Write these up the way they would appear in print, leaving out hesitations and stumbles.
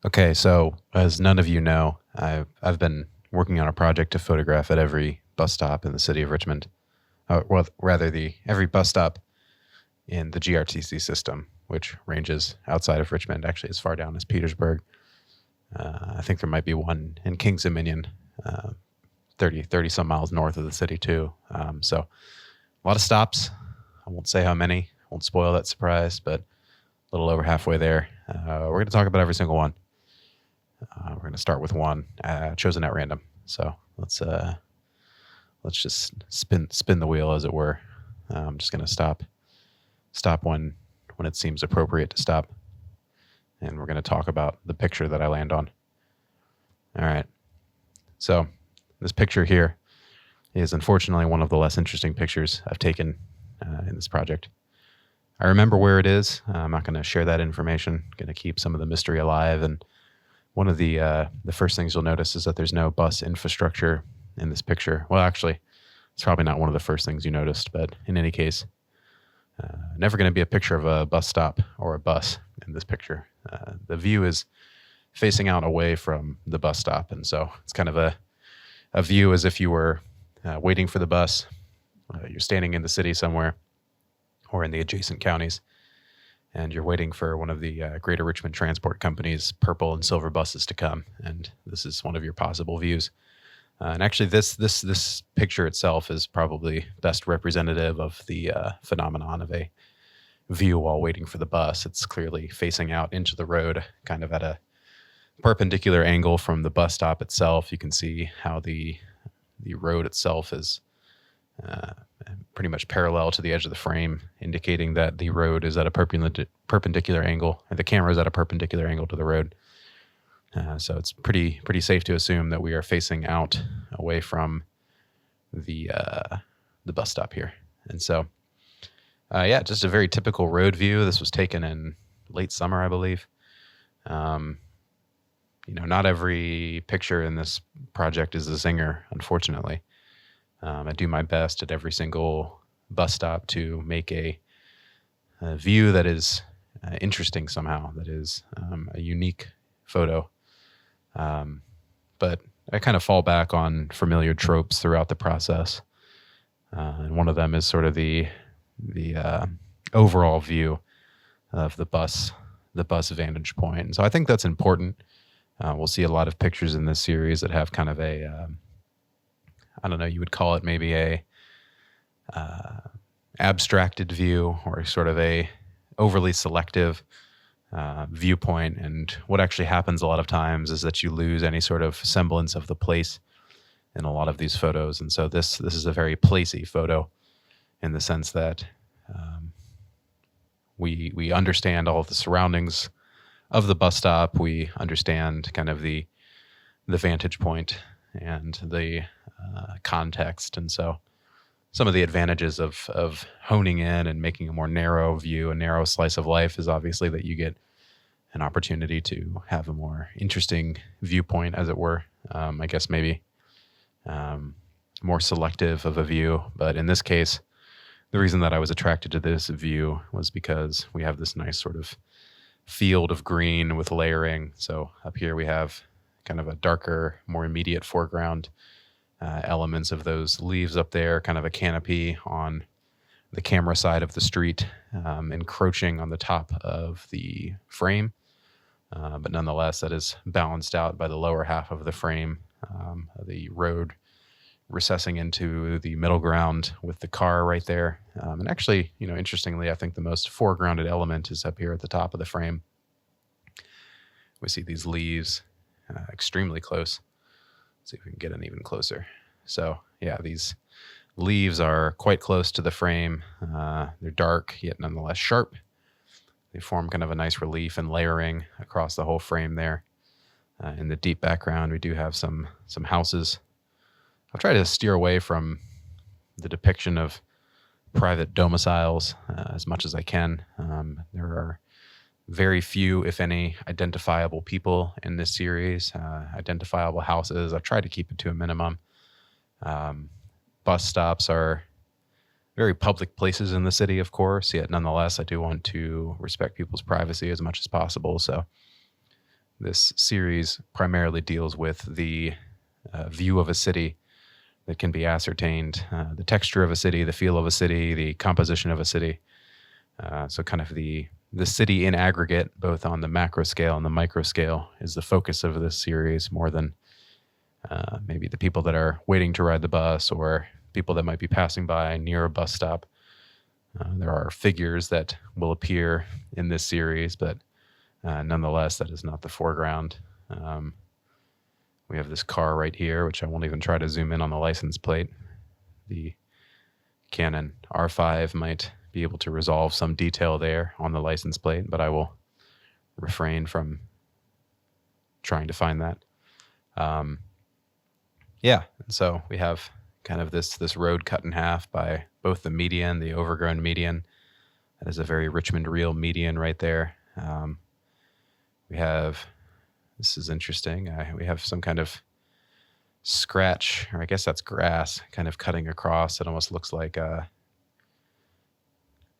Okay, so as none of you know, I've been working on a project to photograph at every bus stop in the city of Richmond. Well, rather the every bus stop in the GRTC system, which ranges outside of Richmond, actually as far down as Petersburg. I think there might be one in Kings Dominion, uh, 30 some miles north of the city too. So a lot of stops. I won't say how many, won't spoil that surprise, but a little over halfway there. We're going to talk about every single one. We're going to start with one chosen at random. So let's just spin the wheel, as it were. I'm just going to stop when it seems appropriate to stop, and we're going to talk about the picture that I land on. All right. So this picture here is unfortunately one of the less interesting pictures I've taken in this project. I remember where it is. I'm not going to share that information. I'm going to keep some of the mystery alive. And one of the first things you'll notice is that there's no bus infrastructure in this picture. Well, actually, it's probably not one of the first things you noticed, but in any case, never going to be a picture of a bus stop or a bus in this picture. The view is facing out away from the bus stop, and so it's kind of a view as if you were waiting for the bus. You're standing in the city somewhere or in the adjacent counties, and you're waiting for one of the Greater Richmond Transport Company's purple and silver buses to come, and this is one of your possible views. And actually, this picture itself is probably best representative of the phenomenon of a view while waiting for the bus. It's clearly facing out into the road, kind of at a perpendicular angle from the bus stop itself. You can see how the road itself is pretty much parallel to the edge of the frame, indicating that the road is at a perpendicular angle, and the camera is at a perpendicular angle to the road. So it's pretty safe to assume that we are facing out away from the bus stop here. And so, just a very typical road view. This was taken in late summer, I believe. Not every picture in this project is a zinger, unfortunately. I do my best at every single bus stop to make a view that is interesting somehow, that is a unique photo. But I kind of fall back on familiar tropes throughout the process. And one of them is sort of the overall view of the bus vantage point. And so I think that's important. We'll see a lot of pictures in this series that have kind of a, I don't know, you would call it maybe a abstracted view, or sort of a overly selective viewpoint. And what actually happens a lot of times is that you lose any sort of semblance of the place in a lot of these photos. And so this is a very placey photo, in the sense that we understand all of the surroundings of the bus stop. We understand kind of the vantage point and the context. And so some of the advantages of honing in and making a more narrow view, a narrow slice of life, is obviously that you get an opportunity to have a more interesting viewpoint, as it were. I guess maybe more selective of a view. But in this case, the reason that I was attracted to this view was because we have this nice sort of field of green with layering. So up here we have kind of a darker, more immediate foreground, elements of those leaves up there, kind of a canopy on the camera side of the street, encroaching on the top of the frame. But nonetheless, that is balanced out by the lower half of the frame, the road recessing into the middle ground with the car right there. And actually, interestingly, I think the most foregrounded element is up here at the top of the frame. We see these leaves extremely close. Let's see if we can get an even closer. So yeah, these leaves are quite close to the frame. They're dark, yet nonetheless sharp. They form kind of a nice relief and layering across the whole frame there. In the deep background, we do have some houses. I'll try to steer away from the depiction of private domiciles as much as I can. There are very few, if any, identifiable people in this series, identifiable houses. I've tried to keep it to a minimum. Bus stops are very public places in the city, of course, yet nonetheless, I do want to respect people's privacy as much as possible. So this series primarily deals with the view of a city that can be ascertained, the texture of a city, the feel of a city, the composition of a city. So kind of the city in aggregate, both on the macro scale and the micro scale, is the focus of this series more than maybe the people that are waiting to ride the bus or people that might be passing by near a bus stop. There are figures that will appear in this series, but nonetheless, that is not the foreground. We have this car right here, which I won't even try to zoom in on the license plate. The Canon R5 might be able to resolve some detail there on the license plate, but I will refrain from trying to find that. Yeah, and so we have kind of this road cut in half by both the median, the overgrown median. That is a very Richmond real median right there. We have, this is interesting, we have some kind of scratch, or I guess that's grass, kind of cutting across. It almost looks like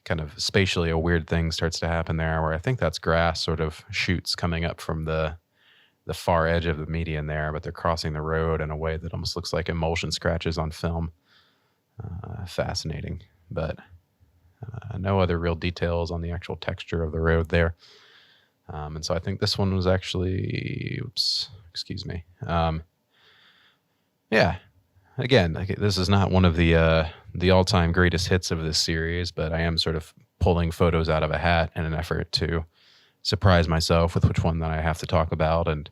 kind of spatially a weird thing starts to happen there, where I think that's grass sort of shoots coming up from the far edge of the median there, but they're crossing the road in a way that almost looks like emulsion scratches on film. Fascinating, but no other real details on the actual texture of the road there. And so I think this one was actually, excuse me. Yeah, again, this is not one of the all-time greatest hits of this series, but I am sort of pulling photos out of a hat in an effort to surprise myself with which one that I have to talk about, and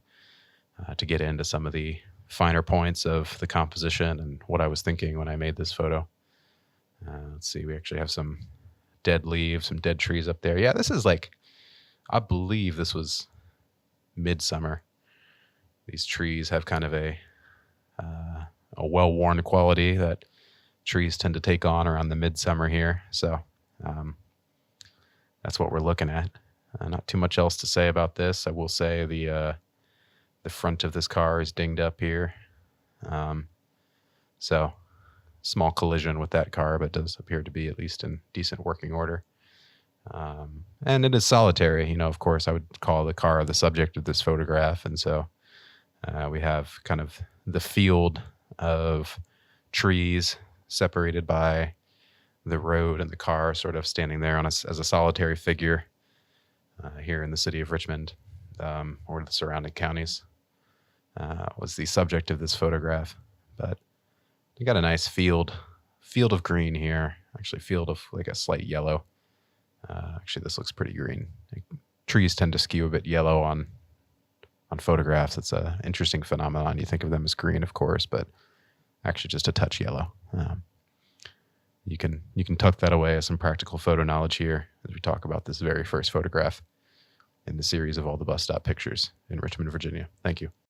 to get into some of the finer points of the composition and what I was thinking when I made this photo. Let's see, we actually have some dead leaves, some dead trees up there. Yeah, this is like, I believe this was midsummer. These trees have kind of a well-worn quality that trees tend to take on around the midsummer here. So that's what we're looking at. Not too much else to say about this. I will say the front of this car is dinged up here. So small collision with that car, but does appear to be at least in decent working order. And it is solitary. You know, of course, I would call the car the subject of this photograph. And so we have kind of the field of trees separated by the road and the car sort of standing there as a solitary figure here in the city of Richmond, or the surrounding counties, was the subject of this photograph. But you got a nice field of green here, actually field of like a slight yellow. Actually, this looks pretty green. Like, trees tend to skew a bit yellow on photographs. It's an interesting phenomenon. You think of them as green, of course, but actually just a touch yellow. You can tuck that away as some practical photo knowledge here as we talk about this very first photograph in the series of all the bus stop pictures in Richmond, Virginia. Thank you.